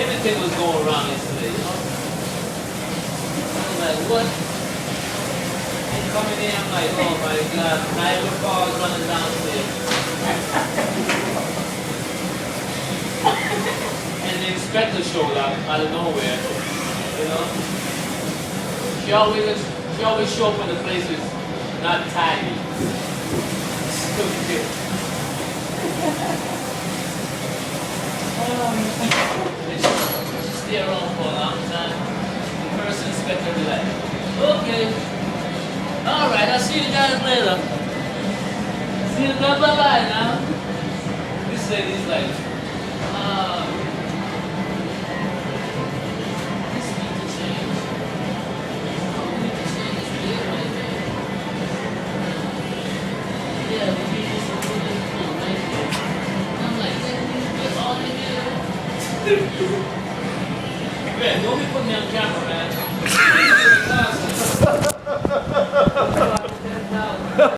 everything was going wrong yesterday, you know? I was like, what? And coming in, I'm like, oh my God, Niagara Falls running downstairs. And the inspector showed up out of nowhere, you know? She always show up when the place is not tidy. Stupid. She stay around for a long time. The first inspector be like, okay, all right, I'll see you guys later. See you, bye-bye now. This lady's like, this needs to change. We need to change this deal right there. Yeah, we need this to put this one right here. And I'm like, let me get all in here. Man, don't be putting me on camera, man.